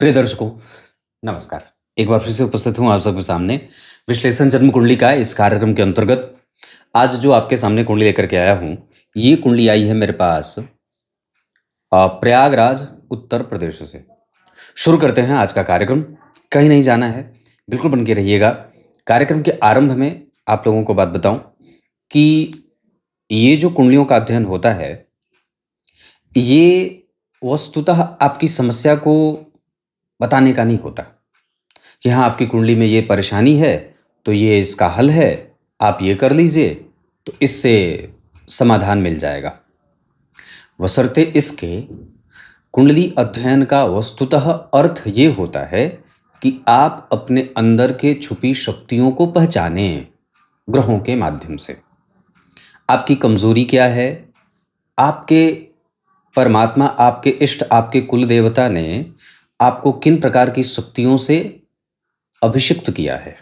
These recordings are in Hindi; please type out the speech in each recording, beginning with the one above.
प्रिय दर्शकों, नमस्कार। एक बार फिर से उपस्थित हूँ आप सबके सामने विश्लेषण जन्म कुंडली का इस कार्यक्रम के अंतर्गत। आज जो आपके सामने कुंडली लेकर के आया हूँ, ये कुंडली आई है मेरे पास प्रयागराज उत्तर प्रदेश से। शुरू करते हैं आज का कार्यक्रम। कहीं नहीं जाना है, बिल्कुल बन के रहिएगा। कार्यक्रम के आरंभ में आप लोगों को बात बताऊं कि ये जो कुंडलियों का अध्ययन होता है, ये वस्तुतः आपकी समस्या को बताने का नहीं होता कि हाँ, आपकी कुंडली में ये परेशानी है तो ये इसका हल है, आप ये कर लीजिए तो इससे समाधान मिल जाएगा। बशर्ते इसके कुंडली अध्ययन का वस्तुतः अर्थ ये होता है कि आप अपने अंदर के छुपी शक्तियों को पहचानें ग्रहों के माध्यम से। आपकी कमजोरी क्या है, आपके परमात्मा, आपके इष्ट, आपके कुल देवता ने आपको किन प्रकार की शक्तियों से अभिषिक्त किया है,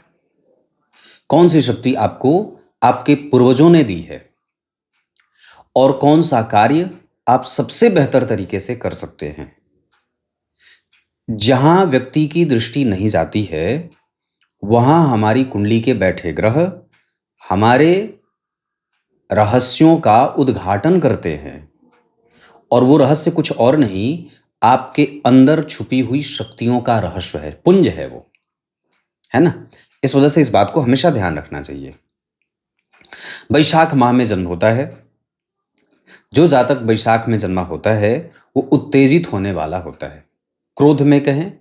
कौन सी शक्ति आपको आपके पूर्वजों ने दी है और कौन सा कार्य आप सबसे बेहतर तरीके से कर सकते हैं। जहां व्यक्ति की दृष्टि नहीं जाती है, वहां हमारी कुंडली के बैठे ग्रह हमारे रहस्यों का उद्घाटन करते हैं, और वो रहस्य कुछ और नहीं, आपके अंदर छुपी हुई शक्तियों का रहस्य है, पुंज है वो, है ना। इस वजह से इस बात को हमेशा ध्यान रखना चाहिए। वैशाख माह में जन्म होता है, जो जातक वैशाख में जन्मा होता है वो उत्तेजित होने वाला होता है। क्रोध में कहें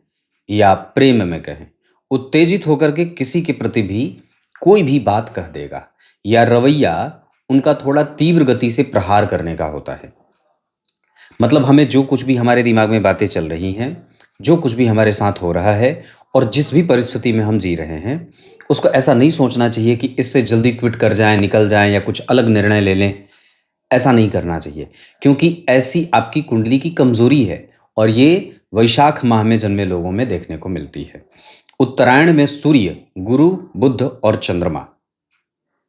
या प्रेम में कहें, उत्तेजित होकर के किसी के प्रति भी कोई भी बात कह देगा, या रवैया उनका थोड़ा तीव्र गति से प्रहार करने का होता है। मतलब हमें जो कुछ भी हमारे दिमाग में बातें चल रही हैं, जो कुछ भी हमारे साथ हो रहा है और जिस भी परिस्थिति में हम जी रहे हैं, उसको ऐसा नहीं सोचना चाहिए कि इससे जल्दी क्विट कर जाएं, निकल जाएं या कुछ अलग निर्णय ले लें। ऐसा नहीं करना चाहिए, क्योंकि ऐसी आपकी कुंडली की कमजोरी है और ये वैशाख माह में जन्मे लोगों में देखने को मिलती है। उत्तरायण में सूर्य, गुरु, बुध और चंद्रमा,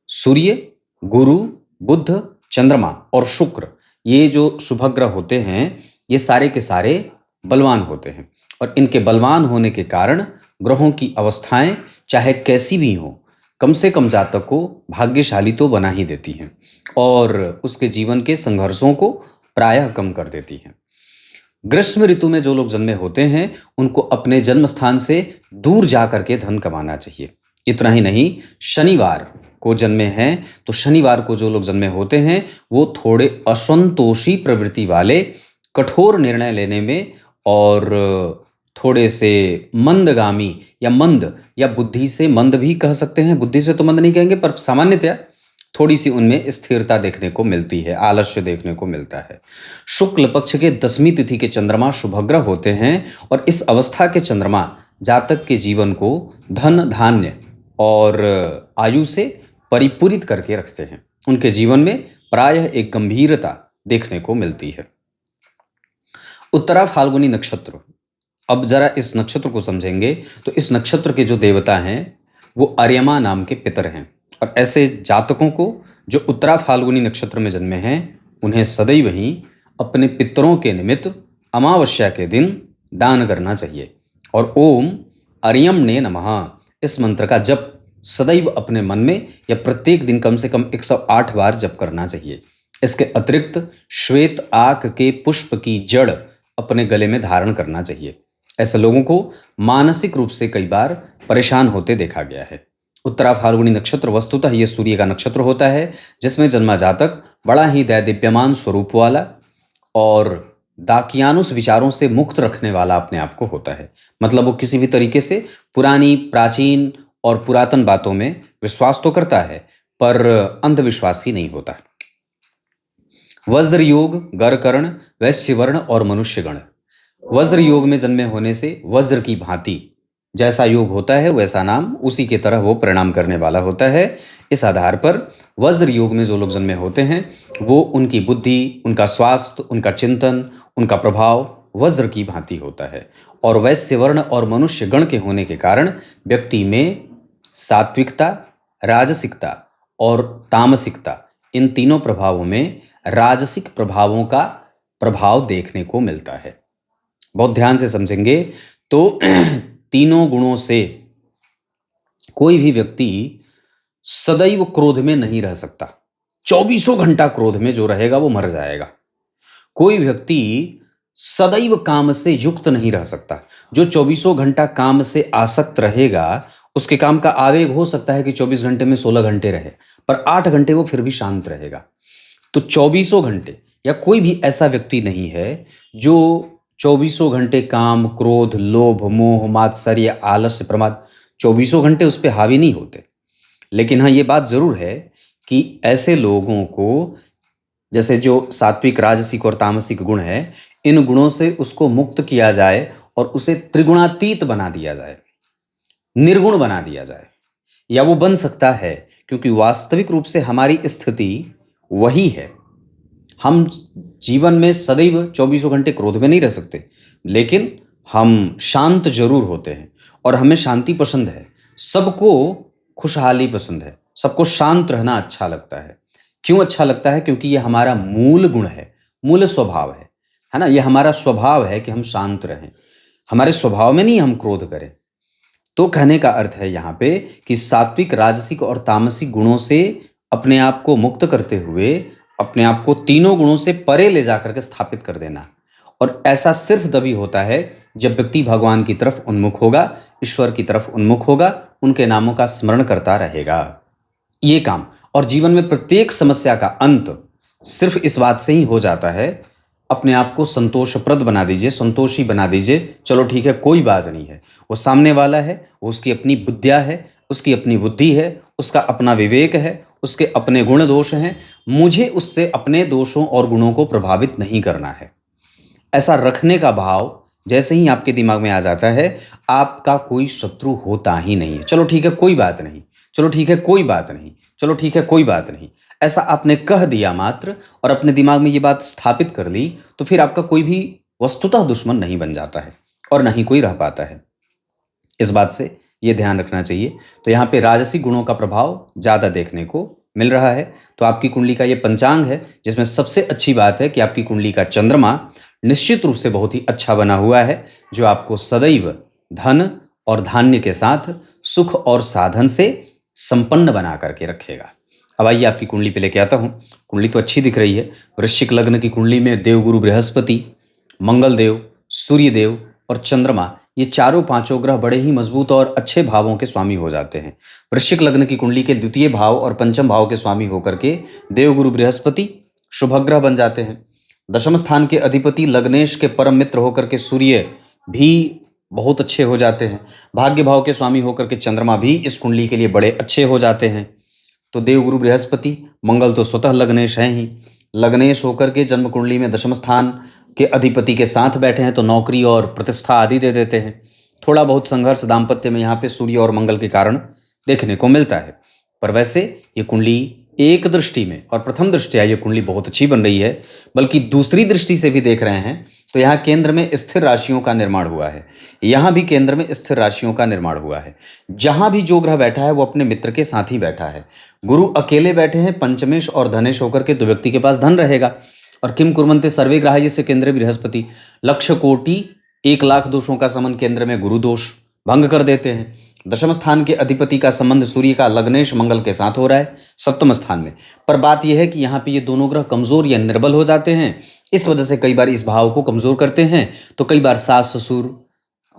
सूर्य, गुरु, बुध, चंद्रमा और शुक्र, ये जो शुभग्रह होते हैं, ये सारे के सारे बलवान होते हैं, और इनके बलवान होने के कारण ग्रहों की अवस्थाएं चाहे कैसी भी हो, कम से कम जातक को भाग्यशाली तो बना ही देती हैं और उसके जीवन के संघर्षों को प्रायः कम कर देती हैं। ग्रीष्म ऋतु में जो लोग जन्मे होते हैं, उनको अपने जन्म स्थान से दूर जा करके धन कमाना चाहिए। इतना ही नहीं, शनिवार को जन्मे हैं तो शनिवार को जो लोग जन्मे होते हैं वो थोड़े असंतोषी प्रवृत्ति वाले, कठोर निर्णय लेने में और थोड़े से मंदगामी या मंद, या बुद्धि से मंद भी कह सकते हैं, बुद्धि से तो मंद नहीं कहेंगे, पर सामान्यतया थोड़ी सी उनमें स्थिरता देखने को मिलती है, आलस्य देखने को मिलता है। शुक्ल पक्ष के 10वीं तिथि के चंद्रमा शुभग्रह होते हैं, और इस अवस्था के चंद्रमा जातक के जीवन को धन, धान्य और आयु से परिपूरित करके रखते हैं। उनके जीवन में प्रायः एक गंभीरता देखने को मिलती है। उत्तरा फाल्गुनी नक्षत्र, अब जरा इस नक्षत्र को समझेंगे तो इस नक्षत्र के जो देवता हैं वो अर्यमा नाम के पितर हैं, और ऐसे जातकों को जो उत्तरा फाल्गुनी नक्षत्र में जन्मे हैं, उन्हें सदैव ही अपने पितरों के निमित्त अमावस्या के दिन दान करना चाहिए, और ओम अर्यम ने नमः इस मंत्र का जप सदैव अपने मन में या प्रत्येक दिन कम से कम 108 बार जप करना चाहिए। इसके अतिरिक्त श्वेत आक के पुष्प की जड़ अपने गले में धारण करना चाहिए। ऐसे लोगों को मानसिक रूप से कई बार परेशान होते देखा गया है। उत्तरा फाल्गुनी नक्षत्र वस्तुतः ये सूर्य का नक्षत्र होता है, जिसमें जन्मा जातक बड़ा ही दैदीप्यमान स्वरूप वाला और दाकियानुस विचारों से मुक्त रखने वाला अपने आप को होता है। मतलब वो किसी भी तरीके से पुरानी, प्राचीन और पुरातन बातों में विश्वास तो करता है, पर अंधविश्वासी नहीं होता। वज्र योग, गरकर्ण, वैश्यवर्ण और मनुष्यगण, वज्र योग में जन्मे होने से वज्र की भांति जैसा योग होता है वैसा नाम, उसी के तरह वो परिणाम करने वाला होता है। इस आधार पर वज्र योग में जो लोग जन्मे होते हैं, वो उनकी बुद्धि, उनका स्वास्थ्य, उनका चिंतन, उनका प्रभाव वज्र की भांति होता है। और वैश्य वर्ण और मनुष्य गण के होने के कारण व्यक्ति में सात्विकता, राजसिकता और तामसिकता, इन तीनों प्रभावों में राजसिक प्रभावों का प्रभाव देखने को मिलता है। बहुत ध्यान से समझेंगे तो तीनों गुणों से कोई भी व्यक्ति सदैव क्रोध में नहीं रह सकता। 24 घंटा क्रोध में जो रहेगा वो मर जाएगा। कोई व्यक्ति सदैव काम से युक्त नहीं रह सकता। जो 24 घंटा काम से आसक्त रहेगा, उसके काम का आवेग हो सकता है कि 24 घंटे में 16 घंटे रहे, पर 8 घंटे वो फिर भी शांत रहेगा। तो 24 घंटे, या कोई भी ऐसा व्यक्ति नहीं है जो 24 घंटे काम, क्रोध, लोभ, मोह, मात्सर्य, आलस्य, प्रमाद 24 घंटे उस पर हावी नहीं होते। लेकिन हाँ, ये बात जरूर है कि ऐसे लोगों को, जैसे जो सात्विक, राजसिक और तामसिक गुण है, इन गुणों से उसको मुक्त किया जाए और उसे त्रिगुणातीत बना दिया जाए, निर्गुण बना दिया जाए। या वो बन सकता है, क्योंकि वास्तविक रूप से हमारी स्थिति वही है। हम जीवन में सदैव 24 घंटे क्रोध में नहीं रह सकते, लेकिन हम शांत जरूर होते हैं और हमें शांति पसंद है। सबको खुशहाली पसंद है, सबको शांत रहना अच्छा लगता है। क्यों अच्छा लगता है? क्योंकि ये हमारा मूल गुण है, मूल स्वभाव है ना। ये हमारा स्वभाव है कि हम शांत रहें, हमारे स्वभाव में नहीं हम क्रोध करें। तो कहने का अर्थ है यहाँ पे कि सात्विक, राजसिक और तामसिक गुणों से अपने आप को मुक्त करते हुए अपने आप को तीनों गुणों से परे ले जाकर के स्थापित कर देना। और ऐसा सिर्फ तभी होता है जब व्यक्ति भगवान की तरफ उन्मुख होगा, ईश्वर की तरफ उन्मुख होगा, उनके नामों का स्मरण करता रहेगा। ये काम, और जीवन में प्रत्येक समस्या का अंत सिर्फ इस बात से ही हो जाता है। अपने आप को संतोषप्रद बना दीजिए, संतोषी बना दीजिए। चलो ठीक है, कोई बात नहीं है, वो सामने वाला है, वो उसकी अपनी बुद्धिया है, उसकी अपनी बुद्धि है, उसका अपना विवेक है, उसके अपने गुण दोष हैं। मुझे उससे अपने दोषों और गुणों को प्रभावित नहीं करना है। ऐसा रखने का भाव जैसे ही आपके दिमाग में आ जाता है, आपका कोई शत्रु होता ही नहीं है। चलो ठीक है, कोई बात नहीं, चलो ठीक है, कोई बात नहीं, चलो ठीक है, कोई बात नहीं, ऐसा आपने कह दिया मात्र और अपने दिमाग में ये बात स्थापित कर ली, तो फिर आपका कोई भी वस्तुतः दुश्मन नहीं बन जाता है और ना ही कोई रह पाता है। इस बात से ये ध्यान रखना चाहिए। तो यहाँ पे राजसिक गुणों का प्रभाव ज़्यादा देखने को मिल रहा है। तो आपकी कुंडली का ये पंचांग है, जिसमें सबसे अच्छी बात है कि आपकी कुंडली का चंद्रमा निश्चित रूप से बहुत ही अच्छा बना हुआ है, जो आपको सदैव धन और धान्य के साथ सुख और साधन से संपन्न बना करके रखेगा। अब आइए आपकी कुंडली पे लेके आता हूँ। कुंडली तो अच्छी दिख रही है। वृश्चिक लग्न की कुंडली में देवगुरु बृहस्पति, मंगल देव, सूर्य देव और चंद्रमा, ये चारों पांचों ग्रह बड़े ही मजबूत और अच्छे भावों के स्वामी हो जाते हैं। वृश्चिक लग्न की कुंडली के द्वितीय भाव और पंचम भाव के स्वामी होकर के देवगुरु बृहस्पति शुभ ग्रह बन जाते हैं। दशम स्थान के अधिपति लग्नेश के परम मित्र होकर के सूर्य भी बहुत अच्छे हो जाते हैं। भाग्य भाव के स्वामी होकर के चंद्रमा भी इस कुंडली के लिए बड़े अच्छे हो जाते हैं। तो देवगुरु बृहस्पति, मंगल तो स्वतः लग्नेश हैं ही, लग्नेश होकर के जन्म कुंडली में दशम स्थान के अधिपति के साथ बैठे हैं, तो नौकरी और प्रतिष्ठा आदि दे देते हैं। थोड़ा बहुत संघर्ष दाम्पत्य में यहाँ पे सूर्य और मंगल के कारण देखने को मिलता है। पर वैसे ये कुंडली एक दृष्टि में, और प्रथम दृष्टया ये कुंडली बहुत अच्छी बन रही है, बल्कि दूसरी दृष्टि से भी देख रहे हैं तो यहाँ केंद्र में स्थिर राशियों का निर्माण हुआ है। यहाँ भी केंद्र में स्थिर राशियों का निर्माण हुआ है। जहाँ भी जो ग्रह बैठा है वो अपने मित्र के साथ ही बैठा है। गुरु अकेले बैठे हैं पंचमेश और धनेश होकर के, तो व्यक्ति के पास धन रहेगा। और किम कुर्वन्ते सर्वे ग्रहा, जैसे केंद्र बृहस्पति, लक्ष कोटि 1,00,000 दोषों का संबंध केंद्र में गुरु दोष भंग कर देते हैं। दशम स्थान के अधिपति का संबंध सूर्य का लग्नेश मंगल के साथ हो रहा है सप्तम स्थान में। पर बात यह है कि यहाँ पे ये दोनों ग्रह कमजोर या निर्बल हो जाते हैं। इस वजह से कई बार इस भाव को कमजोर करते हैं। तो कई बार सास ससुर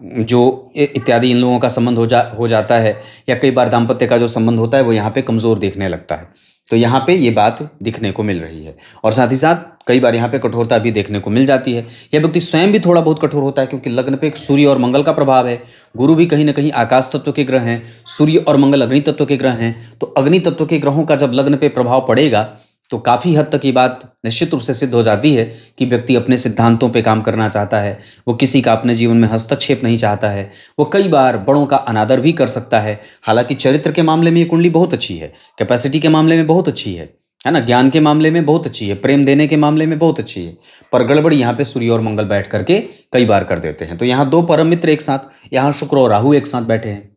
जो इत्यादि इन लोगों का संबंध हो जाता है, या कई बार दाम्पत्य का जो संबंध होता है वो यहाँ पे कमजोर देखने लगता है। तो यहाँ पे ये बात दिखने को मिल रही है। और साथ ही साथ कई बार यहाँ पे कठोरता भी देखने को मिल जाती है। यह व्यक्ति स्वयं भी थोड़ा बहुत कठोर होता है, क्योंकि लग्न पे सूर्य और मंगल का प्रभाव है। गुरु भी कहीं ना कहीं आकाश तत्व के ग्रह हैं, सूर्य और मंगल अग्नि तत्व के ग्रह हैं। तो अग्नि तत्व के ग्रहों का जब लग्न पे प्रभाव पड़ेगा तो काफ़ी हद तक ये बात निश्चित रूप से सिद्ध हो जाती है कि व्यक्ति अपने सिद्धांतों पे काम करना चाहता है, वो किसी का अपने जीवन में हस्तक्षेप नहीं चाहता है, वो कई बार बड़ों का अनादर भी कर सकता है। हालांकि चरित्र के मामले में ये कुंडली बहुत अच्छी है, कैपेसिटी के मामले में बहुत अच्छी है ना, ज्ञान के मामले में बहुत अच्छी है, प्रेम देने के मामले में बहुत अच्छी है। पर गड़बड़ी यहाँ पे सूर्य और मंगल बैठ करके कई बार कर देते हैं। तो यहाँ दो परम मित्र एक साथ, यहाँ शुक्र और राहु एक साथ बैठे हैं।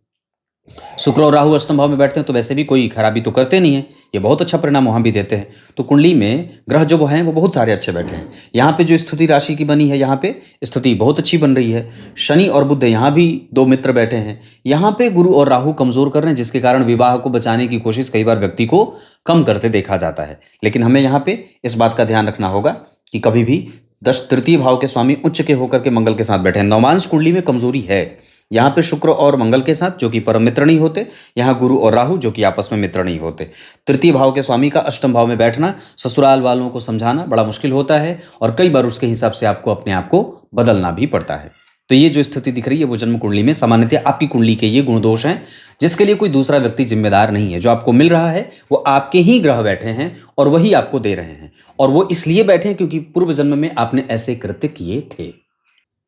शुक्र और राहु अष्टम भाव में बैठते हैं तो वैसे भी कोई खराबी तो करते नहीं है, ये बहुत अच्छा परिणाम वहाँ भी देते हैं। तो कुंडली में ग्रह जो वो हैं वो बहुत सारे अच्छे बैठे हैं। यहाँ पे जो स्थिति राशि की बनी है, यहाँ पे स्थिति बहुत अच्छी बन रही है। शनि और बुध यहाँ भी दो मित्र बैठे हैं। यहाँ पे गुरु और राहु कमजोर कर रहे हैं, जिसके कारण विवाह को बचाने की कोशिश कई बार व्यक्ति को कम करते देखा जाता है। लेकिन हमें यहाँ पे इस बात का ध्यान रखना होगा कि कभी भी तृतीय भाव के स्वामी उच्च के होकर के मंगल के साथ बैठे हैं। नवमांश कुंडली में कमजोरी है। यहाँ पे शुक्र और मंगल के साथ जो कि परम मित्र नहीं होते, यहाँ गुरु और राहु जो कि आपस में मित्र नहीं होते। तृतीय भाव के स्वामी का अष्टम भाव में बैठना ससुराल वालों को समझाना बड़ा मुश्किल होता है और कई बार उसके हिसाब से आपको अपने आप को बदलना भी पड़ता है। तो ये जो स्थिति दिख रही है वो जन्म कुंडली में सामान्यतः आपकी कुंडली के ये गुण दोष हैं, जिसके लिए कोई दूसरा व्यक्ति जिम्मेदार नहीं है। जो आपको मिल रहा है वो आपके ही ग्रह बैठे हैं और वही आपको दे रहे हैं, और वो इसलिए बैठे हैं क्योंकि पूर्व जन्म में आपने ऐसे कृत्य किए थे।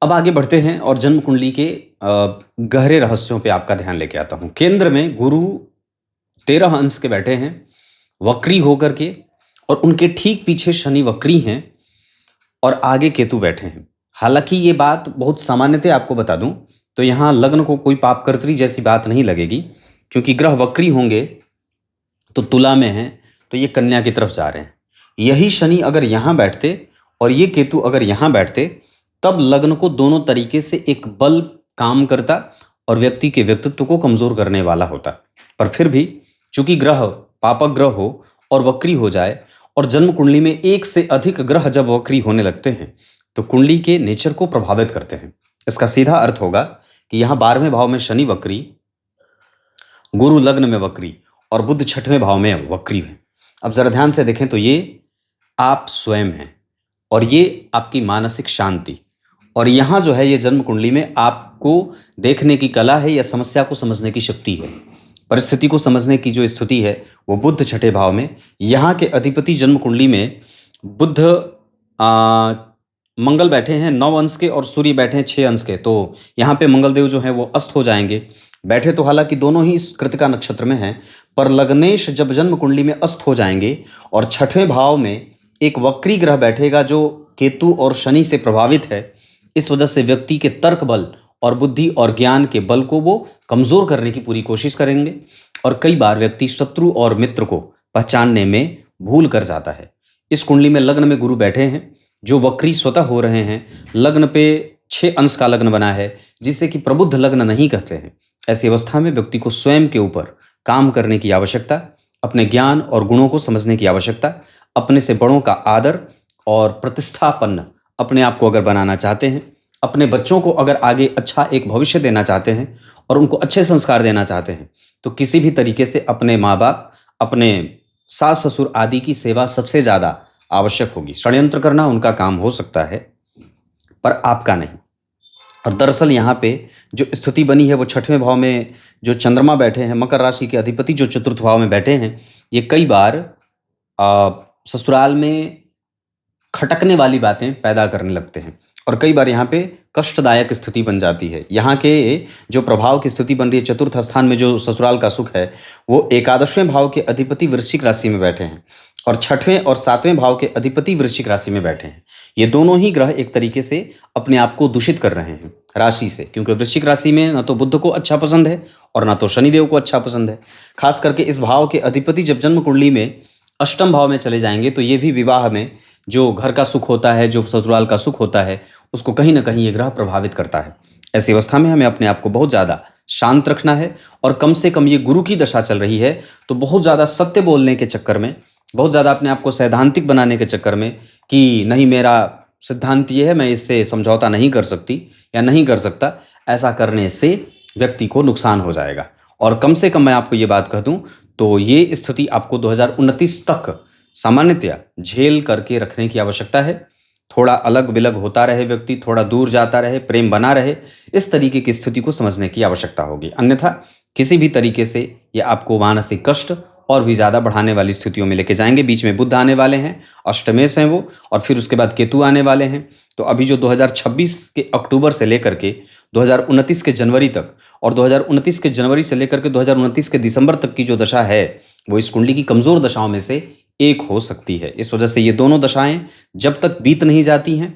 अब आगे बढ़ते हैं और जन्म कुंडली के गहरे रहस्यों पे आपका ध्यान लेके आता हूं। केंद्र में गुरु 13 अंश के बैठे हैं वक्री होकर के, और उनके ठीक पीछे शनि वक्री हैं और आगे केतु बैठे हैं। हालांकि ये बात बहुत सामान्यतः आपको बता दूं तो यहाँ लग्न को कोई पापकर्त्री जैसी बात नहीं लगेगी, क्योंकि ग्रह वक्री होंगे तो तुला में हैं तो ये कन्या की तरफ जा रहे हैं। यही शनि अगर यहाँ बैठते और ये केतु अगर यहाँ बैठते तब लग्न को दोनों तरीके से एक बल काम करता और व्यक्ति के व्यक्तित्व को कमजोर करने वाला होता। पर फिर भी चूंकि ग्रह पापक ग्रह हो और वक्री हो जाए, और जन्म कुंडली में एक से अधिक ग्रह जब वक्री होने लगते हैं तो कुंडली के नेचर को प्रभावित करते हैं। इसका सीधा अर्थ होगा कि यहाँ 12वें भाव में शनि वक्री, गुरु लग्न में वक्री और बुध 6वें भाव में वक्री है। अब जरा ध्यान से देखें तो ये आप स्वयं हैं और ये आपकी मानसिक शांति, और यहाँ जो है ये जन्म कुंडली में आपको देखने की कला है या समस्या को समझने की शक्ति है, परिस्थिति को समझने की जो स्थिति है वो बुध 6ठे भाव में। यहाँ के अधिपति जन्म कुंडली में बुध मंगल बैठे हैं 9 अंश के और सूर्य बैठे हैं 6 अंश के। तो यहाँ पे मंगल देव जो है वो अस्त हो जाएंगे। बैठे तो हालांकि दोनों ही कृतिका नक्षत्र में हैं, पर लग्नेश जब जन्म कुंडली में अस्त हो जाएंगे और 6ठवें भाव में एक वक्री ग्रह बैठेगा जो केतु और शनि से प्रभावित है। इस वजह से व्यक्ति के तर्क बल और बुद्धि और ज्ञान के बल को वो कमजोर करने की पूरी कोशिश करेंगे, और कई बार व्यक्ति शत्रु और मित्र को पहचानने में भूल कर जाता है। इस कुंडली में लग्न में गुरु बैठे हैं जो वक्री स्वतः हो रहे हैं। लग्न पे 6 अंश का लग्न बना है जिसे कि प्रबुद्ध लग्न नहीं कहते हैं। ऐसी अवस्था में व्यक्ति को स्वयं के ऊपर काम करने की आवश्यकता, अपने ज्ञान और गुणों को समझने की आवश्यकता, अपने से बड़ों का आदर और प्रतिष्ठापन्न अपने आप को अगर बनाना चाहते हैं, अपने बच्चों को अगर आगे अच्छा एक भविष्य देना चाहते हैं और उनको अच्छे संस्कार देना चाहते हैं, तो किसी भी तरीके से अपने माँ बाप, अपने सास ससुर आदि की सेवा सबसे ज़्यादा आवश्यक होगी। षड्यंत्र करना उनका काम हो सकता है पर आपका नहीं। और दरअसल यहाँ पे जो स्थिति बनी है वो 6ठवें भाव में जो चंद्रमा बैठे हैं, मकर राशि के अधिपति जो चतुर्थ भाव में बैठे हैं, ये कई बार ससुराल में खटकने वाली बातें पैदा करने लगते हैं और कई बार यहाँ पे कष्टदायक स्थिति बन जाती है। यहाँ के जो प्रभाव की स्थिति बन रही है, चतुर्थ स्थान में जो ससुराल का सुख है वो 11वें भाव के अधिपति वृश्चिक राशि में बैठे हैं और 6ठवें और 7वें भाव के अधिपति वृश्चिक राशि में बैठे हैं। ये दोनों ही ग्रह एक तरीके से अपने आप को दूषित कर रहे हैं राशि से, क्योंकि वृश्चिक राशि में ना तो बुध को अच्छा पसंद है और ना तो शनिदेव को अच्छा पसंद है। खास करके इस भाव के अधिपति जब जन्म कुंडली में अष्टम भाव में चले जाएंगे तो ये भी विवाह में जो घर का सुख होता है, जो ससुराल का सुख होता है, उसको कहीं ना कहीं ये ग्रह प्रभावित करता है। ऐसी अवस्था में हमें अपने आप को बहुत ज़्यादा शांत रखना है और कम से कम ये गुरु की दशा चल रही है तो बहुत ज़्यादा सत्य बोलने के चक्कर में, बहुत ज़्यादा अपने आप को सैद्धांतिक बनाने के चक्कर में कि नहीं मेरा सिद्धांत ये है, मैं इससे समझौता नहीं कर सकती या नहीं कर सकता, ऐसा करने से व्यक्ति को नुकसान हो जाएगा। और कम से कम मैं आपको ये बात कह दूं तो ये स्थिति आपको 2029 तक सामान्यतया झेल करके रखने की आवश्यकता है। थोड़ा अलग विलग होता रहे व्यक्ति, थोड़ा दूर जाता रहे, प्रेम बना रहे, इस तरीके की स्थिति को समझने की आवश्यकता होगी। अन्यथा किसी भी तरीके से ये आपको मानसिक कष्ट और भी ज़्यादा बढ़ाने वाली स्थितियों में लेके जाएंगे। बीच में बुध आने वाले हैं, अष्टमेश हैं वो, और फिर उसके बाद केतु आने वाले हैं। तो अभी जो 2026 के अक्टूबर से लेकर के 2029 के जनवरी तक और 2029 के जनवरी से लेकर के 2029 के दिसंबर तक की जो दशा है वो इस कुंडली की कमज़ोर दशाओं में से एक हो सकती है। इस वजह से ये दोनों दशाएं जब तक बीत नहीं जाती हैं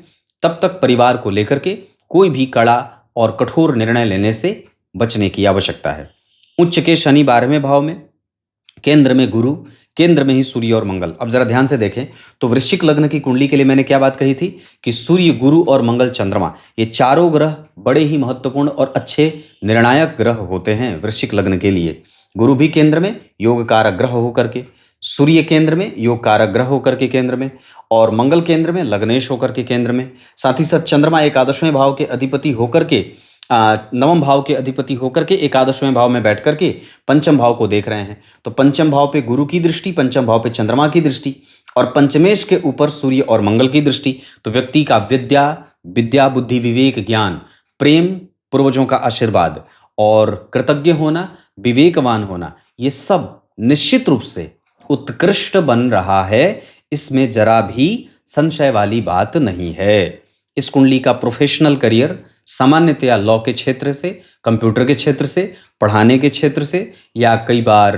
तब तक परिवार को लेकर के कोई भी कड़ा और कठोर निर्णय लेने से बचने की आवश्यकता है। उच्च के शनि 12वें भाव में, केंद्र में गुरु, केंद्र में ही सूर्य और मंगल। अब जरा ध्यान से देखें तो वृश्चिक लग्न की कुंडली के लिए मैंने क्या बात कही थी कि सूर्य, गुरु और मंगल, चंद्रमा, ये चारों ग्रह बड़े ही महत्वपूर्ण और अच्छे निर्णायक ग्रह होते हैं वृश्चिक लग्न के लिए। गुरु भी केंद्र में योग कारक ग्रह होकर के, सूर्य केंद्र में योग कारक ग्रह होकर के केंद्र में, और मंगल केंद्र में लग्नेश होकर के केंद्र में। साथ ही साथ चंद्रमा एकादशवें भाव के अधिपति होकर के, नवम भाव के अधिपति होकर के एकादशवें भाव में बैठ करके पंचम भाव को देख रहे हैं। तो पंचम भाव पे गुरु की दृष्टि, पंचम भाव पे चंद्रमा की दृष्टि, और पंचमेश के ऊपर सूर्य और मंगल की दृष्टि। तो व्यक्ति का विद्या बुद्धि विवेक ज्ञान, प्रेम, पूर्वजों का आशीर्वाद और कृतज्ञ होना, विवेकवान होना, ये सब निश्चित रूप से उत्कृष्ट बन रहा है। इसमें जरा भी संशय वाली बात नहीं है। इस कुंडली का प्रोफेशनल करियर सामान्यतया लॉ के क्षेत्र से, कंप्यूटर के क्षेत्र से, पढ़ाने के क्षेत्र से, या कई बार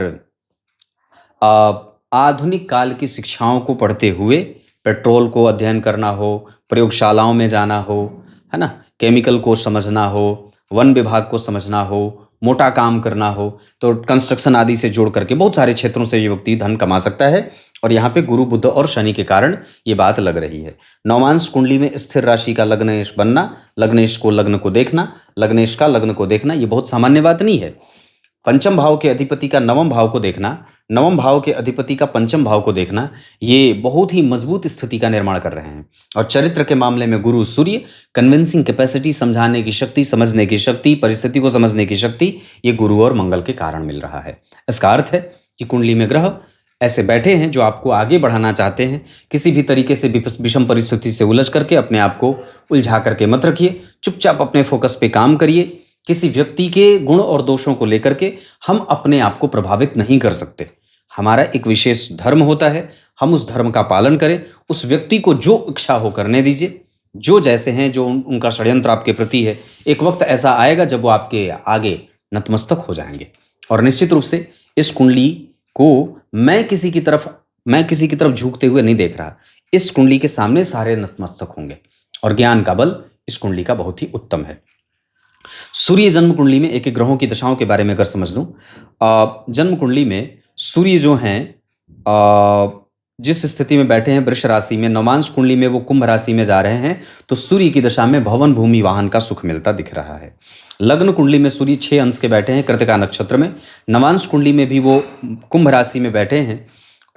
आधुनिक काल की शिक्षाओं को पढ़ते हुए पेट्रोल को अध्ययन करना हो, प्रयोगशालाओं में जाना हो, है ना, केमिकल को समझना हो, वन विभाग को समझना हो, मोटा काम करना हो, तो कंस्ट्रक्शन आदि से जोड़ करके बहुत सारे क्षेत्रों से ये व्यक्ति धन कमा सकता है। और यहाँ पे गुरु, बुध और शनि के कारण ये बात लग रही है। नौमांश कुंडली में स्थिर राशि का लग्नेश बनना, लग्नेश को लग्न को देखना, लग्नेश का लग्न को देखना, ये बहुत सामान्य बात नहीं है। पंचम भाव के अधिपति का नवम भाव को देखना, नवम भाव के अधिपति का पंचम भाव को देखना, ये बहुत ही मजबूत स्थिति का निर्माण कर रहे हैं। और चरित्र के मामले में गुरु, सूर्य, कन्विंसिंग कैपेसिटी, समझाने की शक्ति, समझने की शक्ति, परिस्थिति को समझने की शक्ति, ये गुरु और मंगल के कारण मिल रहा है। इसका अर्थ है कि कुंडली में ग्रह ऐसे बैठे हैं जो आपको आगे बढ़ाना चाहते हैं। किसी भी तरीके से विषम परिस्थिति से उलझ करके अपने आप को उलझा करके मत रखिए, चुपचाप अपने फोकस पे काम करिए। किसी व्यक्ति के गुण और दोषों को लेकर के हम अपने आप को प्रभावित नहीं कर सकते। हमारा एक विशेष धर्म होता है, हम उस धर्म का पालन करें। उस व्यक्ति को जो इच्छा हो करने दीजिए, जो जैसे हैं, जो उनका षड्यंत्र आपके प्रति है, एक वक्त ऐसा आएगा जब वो आपके आगे नतमस्तक हो जाएंगे। और निश्चित रूप से इस कुंडली को मैं किसी की तरफ झुकते हुए नहीं देख रहा। इस कुंडली के सामने सारे नतमस्तक होंगे। और ज्ञान का बल इस कुंडली का बहुत ही उत्तम है। सूर्य जन्म कुंडली में एक एक ग्रहों की दशाओं के बारे में अगर समझ लूं, जन्म कुंडली में सूर्य जो हैं जिस स्थिति में बैठे हैं वृष राशि में, नवमांश कुंडली में वो कुंभ राशि में जा रहे हैं, तो सूर्य की दशा में भवन भूमि वाहन का सुख मिलता दिख रहा है। लग्न कुंडली में सूर्य 6 अंश के बैठे हैं कृतिका नक्षत्र में, नवांश कुंडली में भी वो कुंभ राशि में बैठे हैं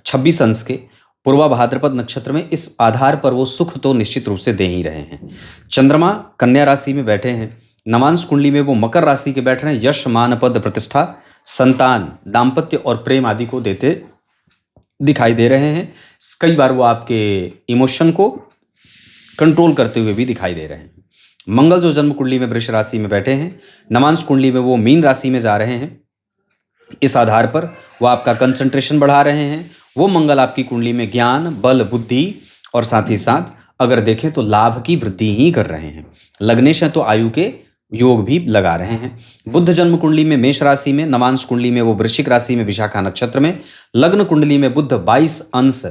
26 अंश के पूर्वा भाद्रपद नक्षत्र में। इस आधार पर वो सुख तो निश्चित रूप से दे ही रहे हैं। चंद्रमा कन्या राशि में बैठे हैं, नवांश कुंडली में वो मकर राशि के बैठ रहे हैं। यश, मान, पद, प्रतिष्ठा, संतान, दाम्पत्य और प्रेम आदि को देते दिखाई दे रहे हैं। कई बार वो आपके इमोशन को कंट्रोल करते हुए भी दिखाई दे रहे हैं। मंगल जो जन्म कुंडली में वृष राशि में बैठे हैं, नवांश कुंडली में वो मीन राशि में जा रहे हैं। इस आधार पर वो आपका कंसंट्रेशन बढ़ा रहे हैं। वो मंगल आपकी कुंडली में ज्ञान, बल, बुद्धि और साथ ही साथ अगर देखें तो लाभ की वृद्धि ही कर रहे हैं। लग्नेश है तो आयु के योग भी लगा रहे हैं। बुध जन्म कुंडली में मेष राशि में, नवांश कुंडली में वो वृश्चिक राशि में विशाखा नक्षत्र में, लग्न कुंडली में बुध 22 अंश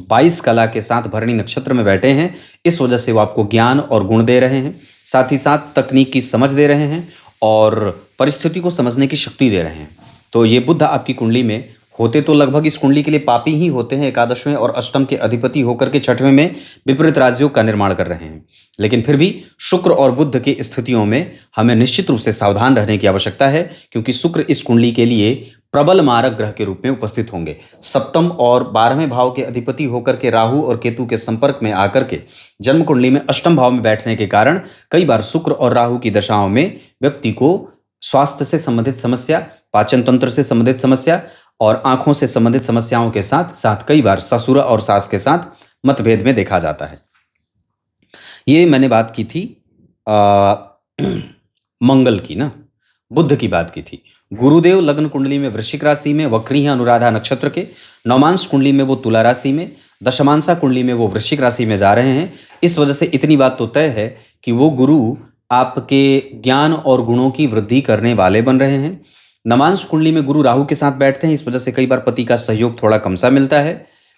22 कला के साथ भरणी नक्षत्र में बैठे हैं। इस वजह से वो आपको ज्ञान और गुण दे रहे हैं, साथ ही साथ तकनीक की समझ दे रहे हैं और परिस्थिति को समझने की शक्ति दे रहे हैं। तो ये बुध आपकी कुंडली में होते तो लगभग इस कुंडली के लिए पापी ही होते हैं। एकादशवें और अष्टम के अधिपति होकर के छठवें में विपरीत राजयोग का निर्माण कर रहे हैं। लेकिन फिर भी शुक्र और बुध की स्थितियों में हमें निश्चित रूप से सावधान रहने की आवश्यकता है, क्योंकि शुक्र इस कुंडली के लिए प्रबल मारक ग्रह के रूप में उपस्थित होंगे। सप्तम और 12वें भाव के अधिपति होकर के राहु और केतु के संपर्क में आकर के जन्म कुंडली में अष्टम भाव में बैठने के कारण कई बार शुक्र और राहु की दशाओं में व्यक्ति को स्वास्थ्य से संबंधित समस्या, पाचन तंत्र से संबंधित समस्या और आंखों से संबंधित समस्याओं के साथ साथ कई बार ससुर और सास के साथ मतभेद में देखा जाता है। ये मैंने बात की थी मंगल की ना, बुध की बात की थी। गुरुदेव लग्न कुंडली में वृश्चिक राशि में वक्री हैं अनुराधा नक्षत्र के, नवमांश कुंडली में वो तुला राशि में, दशमांशा कुंडली में वो वृश्चिक राशि में जा रहे हैं। इस वजह से इतनी बात तो तय है कि वो गुरु आपके ज्ञान और गुणों की वृद्धि करने वाले बन रहे हैं। नवांश कुंडली में गुरु राहु के साथ बैठते हैं, इस वजह से कई बार पति का सहयोग थोड़ा कम सा मिलता है।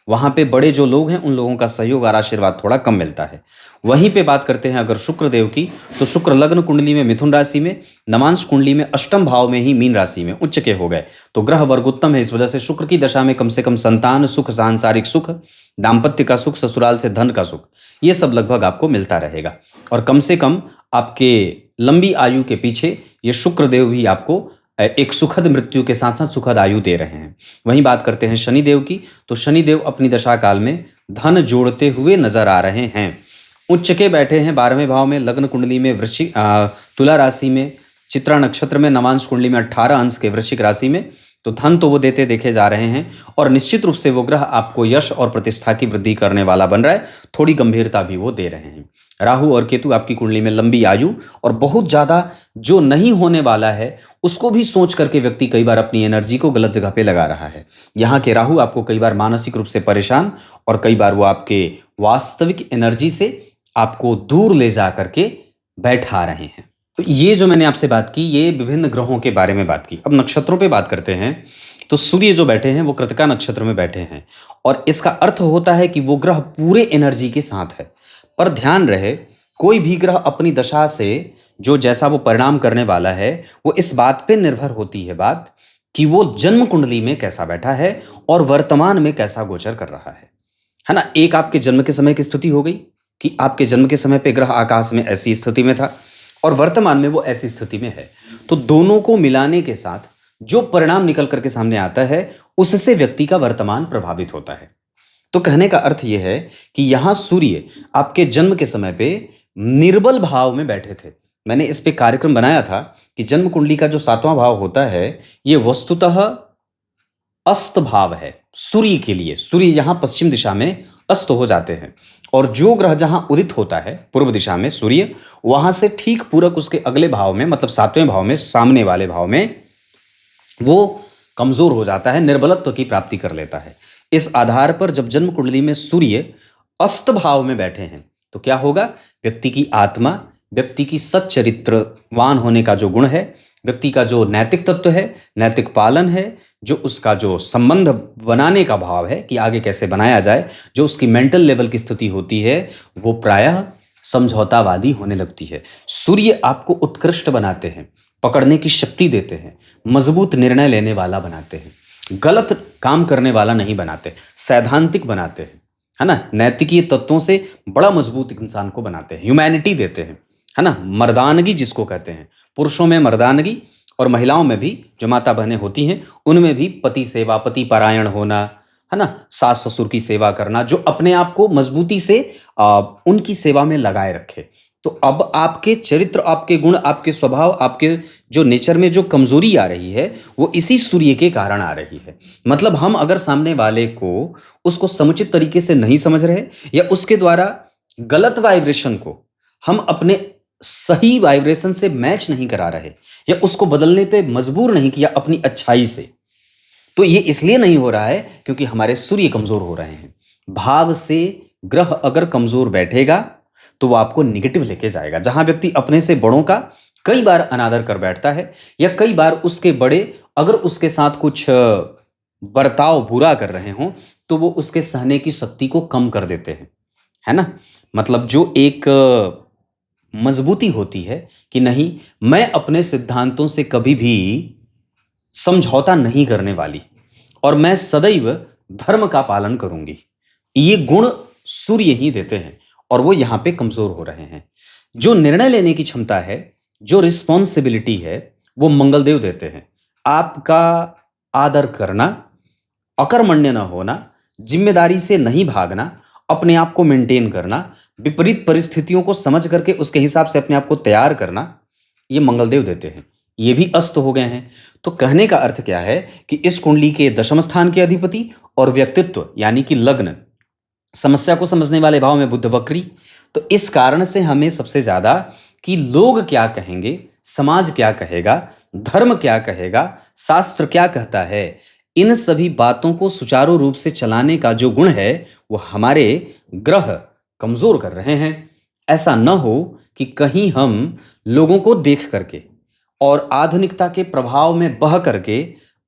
वहाँ पे बड़े जो लोग हैं उन लोगों का सहयोग और आशीर्वाद थोड़ा कम मिलता है। वहीं पे बात करते हैं अगर शुक्र देव की, तो शुक्र लग्न कुंडली में मिथुन राशि में, नवांश कुंडली में अष्टम भाव में ही मीन राशि में उच्च के हो गए, तो ग्रह वर्ग उत्तम है। इस वजह से शुक्र की दशा में कम से कम संतान सुख, सांसारिक सुख, दाम्पत्य का सुख, ससुराल से धन का सुख, ये सब लगभग आपको मिलता रहेगा। और कम से कम आपके लंबी आयु के पीछे ये शुक्र देव भी आपको एक सुखद मृत्यु के साथ साथ सुखद आयु दे रहे हैं। वहीं बात करते हैं शनिदेव की, तो शनिदेव अपनी दशा काल में धन जोड़ते हुए नजर आ रहे हैं। उच्च के बैठे हैं 12वें भाव में, लग्न कुंडली में वृश्चिक तुला राशि में, चित्रा नक्षत्र में, नवांश कुंडली में 18 अंश के वृश्चिक राशि में, तो धन तो वो देते देखे जा रहे हैं। और निश्चित रूप से वो ग्रह आपको यश और प्रतिष्ठा की वृद्धि करने वाला बन रहा है, थोड़ी गंभीरता भी वो दे रहे हैं। राहु और केतु आपकी कुंडली में लंबी आयु और बहुत ज़्यादा जो नहीं होने वाला है उसको भी सोच करके व्यक्ति कई बार अपनी एनर्जी को गलत जगह पे लगा रहा है। यहाँ के राहु आपको कई बार मानसिक रूप से परेशान और कई बार वो आपके वास्तविक एनर्जी से आपको दूर ले जा करके बैठा रहे हैं। तो ये जो मैंने आपसे बात की, ये विभिन्न ग्रहों के बारे में बात की। अब नक्षत्रों पे बात करते हैं, तो सूर्य जो बैठे हैं वो कृतिका नक्षत्र में बैठे हैं और इसका अर्थ होता है कि वो ग्रह पूरे एनर्जी के साथ है। पर ध्यान रहे, कोई भी ग्रह अपनी दशा से जो जैसा वो परिणाम करने वाला है वो इस बात पे निर्भर होती है बात कि वो जन्म कुंडली में कैसा बैठा है और वर्तमान में कैसा गोचर कर रहा है ना। एक आपके जन्म के समय की स्थिति हो गई कि आपके जन्म के समय पे ग्रह आकाश में ऐसी स्थिति में था और वर्तमान में वो ऐसी स्थिति में है, तो दोनों को मिलाने के साथ जो परिणाम निकल करके सामने आता है उससे व्यक्ति का वर्तमान प्रभावित होता है। तो कहने का अर्थ यह है कि यहां सूर्य आपके जन्म के समय पे निर्बल भाव में बैठे थे। मैंने इस पे कार्यक्रम बनाया था कि जन्म कुंडली का जो 7वां भाव होता है ये वस्तुतः अस्त भाव है सूर्य के लिए। सूर्य यहां पश्चिम दिशा में अस्त हो जाते हैं और जो ग्रह जहां उदित होता है पूर्व दिशा में सूर्य, वहां से ठीक पूरक उसके अगले भाव में मतलब 7वें भाव में, सामने वाले भाव में वो कमजोर हो जाता है, निर्बलत्व की प्राप्ति कर लेता है। इस आधार पर जब जन्म कुंडली में सूर्य अस्त भाव में बैठे हैं तो क्या होगा, व्यक्ति की आत्मा, व्यक्ति की सच्चरित्रवान होने का जो गुण है, व्यक्ति का जो नैतिक तत्व है, नैतिक पालन है, जो उसका जो संबंध बनाने का भाव है कि आगे कैसे बनाया जाए, जो उसकी मेंटल लेवल की स्थिति होती है, वो प्रायः समझौतावादी होने लगती है। सूर्य आपको उत्कृष्ट बनाते हैं, पकड़ने की शक्ति देते हैं, मजबूत निर्णय लेने वाला बनाते हैं, गलत काम करने वाला नहीं बनाते, सैद्धांतिक बनाते हैं, है ना। नैतिकीय तत्वों से बड़ा मजबूत इंसान को बनाते हैं, ह्यूमैनिटी देते हैं, है ना। मर्दानगी जिसको कहते हैं, पुरुषों में मर्दानगी और महिलाओं में भी जो माता बहनें होती हैं उनमें भी पति सेवा, पति परायण होना, है ना, सास ससुर की सेवा करना, जो अपने आप को मजबूती से उनकी सेवा में लगाए रखे। तो अब आपके चरित्र, आपके गुण, आपके स्वभाव, आपके जो नेचर में जो कमजोरी आ रही है वो इसी सूर्य के कारण आ रही है। मतलब हम अगर सामने वाले को उसको समुचित तरीके से नहीं समझ रहे या उसके द्वारा गलत वाइब्रेशन को हम अपने सही वाइब्रेशन से मैच नहीं करा रहे या उसको बदलने पे मजबूर नहीं किया अपनी अच्छाई से, तो ये इसलिए नहीं हो रहा है क्योंकि हमारे सूर्य कमजोर हो रहे हैं। भाव से ग्रह अगर कमजोर बैठेगा तो वो आपको निगेटिव लेके जाएगा। जहां व्यक्ति अपने से बड़ों का कई बार अनादर कर बैठता है या कई बार उसके बड़े अगर उसके साथ कुछ बर्ताव बुरा कर रहे हों तो वो उसके सहने की शक्ति को कम कर देते हैं, है ना। मतलब जो एक मजबूती होती है कि नहीं, मैं अपने सिद्धांतों से कभी भी समझौता नहीं करने वाली और मैं सदैव धर्म का पालन करूंगी, ये गुण सूर्य ही देते हैं और वो यहाँ पे कमजोर हो रहे हैं। जो निर्णय लेने की क्षमता है, जो रिस्पॉन्सिबिलिटी है, वो मंगलदेव देते हैं। आपका आदर करना, अकर्मण्य न होना, जिम्मेदारी से नहीं भागना, अपने आप को मेंटेन करना, विपरीत परिस्थितियों को समझ करके उसके हिसाब से अपने आप को तैयार करना, ये मंगलदेव देते हैं। ये भी अस्त हो गए हैं। तो कहने का अर्थ क्या है कि इस कुंडली के दशम स्थान के अधिपति और व्यक्तित्व यानी कि लग्न, समस्या को समझने वाले भाव में बुध वक्री, तो इस कारण से हमें सबसे ज्यादा कि लोग क्या कहेंगे, समाज क्या कहेगा, धर्म क्या कहेगा, शास्त्र क्या कहता है, इन सभी बातों को सुचारू रूप से चलाने का जो गुण है वो हमारे ग्रह कमजोर कर रहे हैं। ऐसा न हो कि कहीं हम लोगों को देख करके और आधुनिकता के प्रभाव में बह करके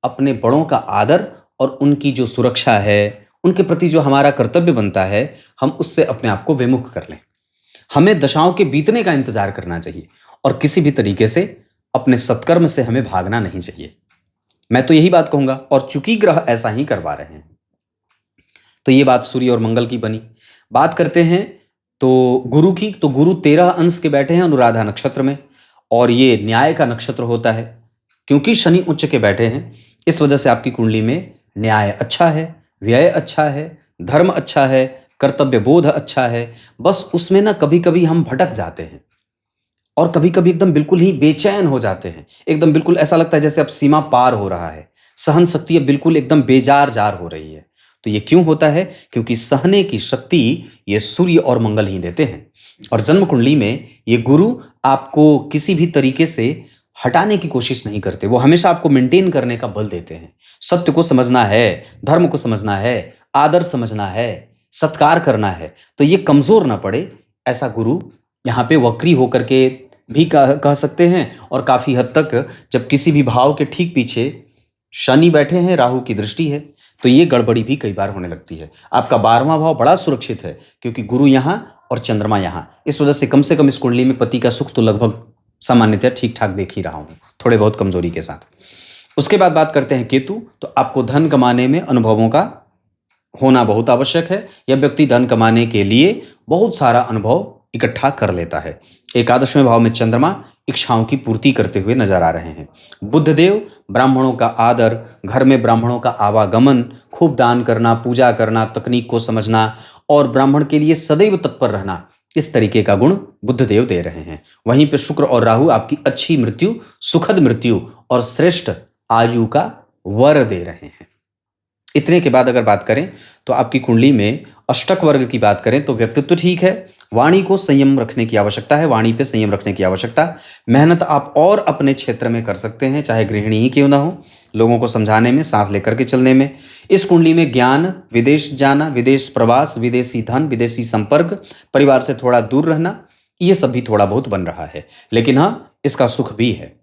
अपने बड़ों का आदर और उनकी जो सुरक्षा है, उनके प्रति जो हमारा कर्तव्य बनता है, हम उससे अपने आप को विमुख कर लें। हमें दशाओं के बीतने का इंतजार करना चाहिए और किसी भी तरीके से अपने सत्कर्म से हमें भागना नहीं चाहिए। मैं तो यही बात कहूंगा, और चूंकि ग्रह ऐसा ही करवा रहे हैं, तो ये बात सूर्य और मंगल की बनी। बात करते हैं तो गुरु की, तो गुरु 13 अंश के बैठे हैं अनुराधा नक्षत्र में, और ये न्याय का नक्षत्र होता है। क्योंकि शनि उच्च के बैठे हैं, इस वजह से आपकी कुंडली में न्याय अच्छा है, व्यय अच्छा है, धर्म अच्छा है, कर्तव्य बोध अच्छा है। बस उसमें ना कभी कभी हम भटक जाते हैं और कभी कभी एकदम बिल्कुल ही बेचैन हो जाते हैं। एकदम बिल्कुल ऐसा लगता है जैसे अब सीमा पार हो रहा है, सहन शक्ति अब बिल्कुल एकदम बेजार जार हो रही है। तो ये क्यों होता है? क्योंकि सहने की शक्ति ये सूर्य और मंगल ही देते हैं। और जन्म कुंडली में ये गुरु आपको किसी भी तरीके से हटाने की कोशिश नहीं करते, वो हमेशा आपको मेंटेन करने का बल देते हैं। सत्य को समझना है, धर्म को समझना है, आदर समझना है, सत्कार करना है, तो ये कमजोर ना पड़े, ऐसा गुरु यहाँ पे वक्री होकर के भी कह सकते हैं। और काफी हद तक जब किसी भी भाव के ठीक पीछे शनि बैठे हैं, राहु की दृष्टि है, तो ये गड़बड़ी भी कई बार होने लगती है। आपका 12वां भाव बड़ा सुरक्षित है क्योंकि गुरु यहाँ और चंद्रमा यहाँ। इस वजह से कम इस कुंडली में पति का सुख तो लगभग सामान्यतः ठीक ठाक देख ही रहा हूं, थोड़े बहुत कमजोरी के साथ। उसके बाद बात करते हैं केतु। तो आपको धन कमाने में अनुभवों का होना बहुत आवश्यक है। यह व्यक्ति धन कमाने के लिए बहुत सारा अनुभव इकट्ठा कर लेता है। एकादशवें भाव में चंद्रमा इच्छाओं की पूर्ति करते हुए नजर आ रहे हैं। बुधदेव ब्राह्मणों का आदर, घर में ब्राह्मणों का आवागमन, खूब दान करना, पूजा करना, तकनीक को समझना और ब्राह्मण के लिए सदैव तत्पर रहना, इस तरीके का गुण बुधदेव दे रहे हैं। वहीं पे शुक्र और राहु आपकी अच्छी मृत्यु, सुखद मृत्यु और श्रेष्ठ आयु का वर दे रहे हैं। इतने के बाद अगर बात करें तो आपकी कुंडली में अष्टक वर्ग की बात करें तो व्यक्तित्व ठीक है, वाणी को संयम रखने की आवश्यकता है, वाणी पे संयम रखने की आवश्यकता। मेहनत आप और अपने क्षेत्र में कर सकते हैं, चाहे गृहिणी ही क्यों ना हो, लोगों को समझाने में, साथ लेकर के चलने में। इस कुंडली में ज्ञान, विदेश जाना, विदेश प्रवास, विदेशी धन, विदेशी संपर्क, परिवार से थोड़ा दूर रहना, ये सब भी थोड़ा बहुत बन रहा है। लेकिन हाँ, इसका सुख भी है।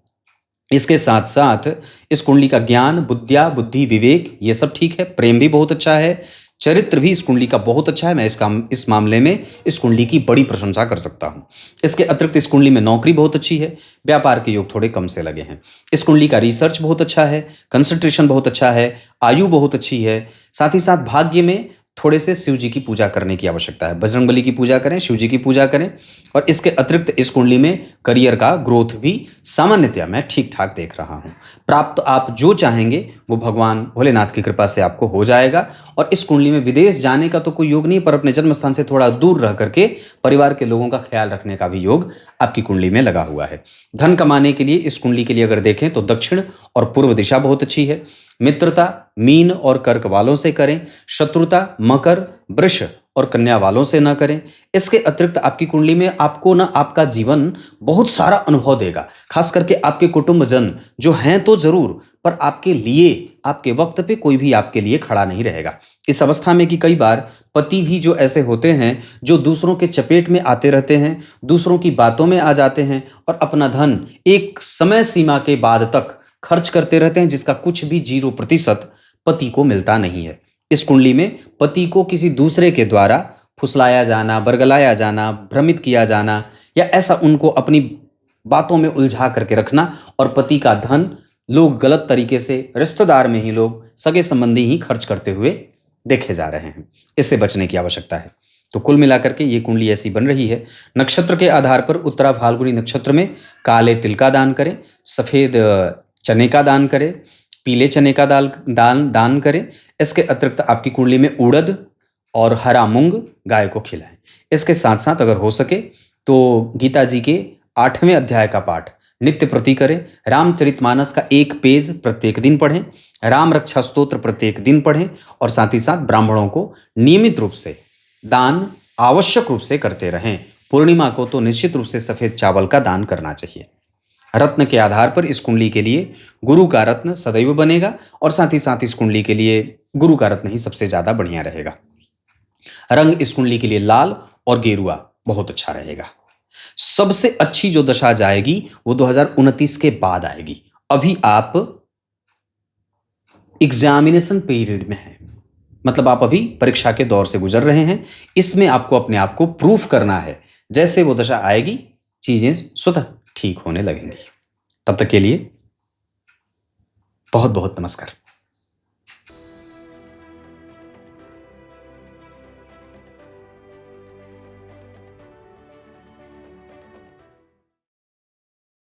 इसके साथ साथ इस कुंडली का ज्ञान, बुद्धिया, बुद्धि, विवेक, ये सब ठीक है। प्रेम भी बहुत अच्छा है, चरित्र भी इस कुंडली का बहुत अच्छा है। मैं इस मामले में इस कुंडली की बड़ी प्रशंसा कर सकता हूं। इसके अतिरिक्त इस कुंडली में नौकरी बहुत अच्छी है, व्यापार के योग थोड़े कम से लगे हैं। इस कुंडली का रिसर्च बहुत अच्छा है, कंसंट्रेशन बहुत अच्छा है, आयु बहुत अच्छी है। साथ ही साथ भाग्य में थोड़े से शिव जी की पूजा करने की आवश्यकता है। बजरंगबली की पूजा करें, शिव जी की पूजा करें। और इसके अतिरिक्त इस कुंडली में करियर का ग्रोथ भी सामान्यतया मैं ठीक ठाक देख रहा हूं। प्राप्त आप जो चाहेंगे वो भगवान भोलेनाथ की कृपा से आपको हो जाएगा। और इस कुंडली में विदेश जाने का तो कोई योग नहीं, पर अपने जन्म स्थान से थोड़ा दूर रह करके परिवार के लोगों का ख्याल रखने का भी योग आपकी कुंडली में लगा हुआ है। धन कमाने के लिए इस कुंडली के लिए अगर देखें तो दक्षिण और पूर्व दिशा बहुत अच्छी है। मित्रता मीन और कर्क वालों से करें, शत्रुता मकर, वृष और कन्या वालों से ना करें। इसके अतिरिक्त आपकी कुंडली में आपको ना आपका जीवन बहुत सारा अनुभव देगा, खास करके आपके कुटुंबजन जो हैं तो जरूर, पर आपके लिए आपके वक्त पे कोई भी आपके लिए खड़ा नहीं रहेगा। इस अवस्था में कि कई बार पति भी जो ऐसे होते हैं जो दूसरों के चपेट में आते रहते हैं, दूसरों की बातों में आ जाते हैं और अपना धन एक समय सीमा के बाद तक खर्च करते रहते हैं, जिसका कुछ भी 0% पति को मिलता नहीं है। इस कुंडली में पति को किसी दूसरे के द्वारा फुसलाया जाना, बरगलाया जाना, भ्रमित किया जाना, या ऐसा उनको अपनी बातों में उलझा करके रखना, और पति का धन लोग गलत तरीके से, रिश्तेदार में ही लोग, सगे संबंधी ही खर्च करते हुए देखे जा रहे हैं। इससे बचने की आवश्यकता है। तो कुल मिलाकर के ये कुंडली ऐसी बन रही है। नक्षत्र के आधार पर उत्तरा फाल्गुनी नक्षत्र में काले तिल का दान करें, सफेद चने का दान करें, पीले चने का दान करें। इसके अतिरिक्त आपकी कुंडली में उड़द और हरा मूंग गाय को खिलाएं। इसके साथ साथ अगर हो सके तो गीता जी के 8वें अध्याय का पाठ नित्य प्रति करें। रामचरितमानस का 1 पेज प्रत्येक दिन पढ़ें, राम रक्षा स्तोत्र प्रत्येक दिन पढ़ें, और साथ ही साथ ब्राह्मणों को नियमित रूप से दान आवश्यक रूप से करते रहें। पूर्णिमा को तो निश्चित रूप से सफेद चावल का दान करना चाहिए। रत्न के आधार पर इस कुंडली के लिए गुरु का रत्न सदैव बनेगा, और साथ ही साथ इस कुंडली के लिए गुरु का रत्न ही सबसे ज्यादा बढ़िया रहेगा। रंग इस कुंडली के लिए लाल और गेरुआ बहुत अच्छा रहेगा। सबसे अच्छी जो दशा जाएगी वो 2029 के बाद आएगी। अभी आप एग्जामिनेशन पीरियड में हैं, मतलब आप अभी परीक्षा के दौर से गुजर रहे हैं। इसमें आपको अपने आप को प्रूफ करना है। जैसे वो दशा आएगी, चीजें स्वतः ठीक होने लगेंगी। तब तक के लिए बहुत बहुत नमस्कार।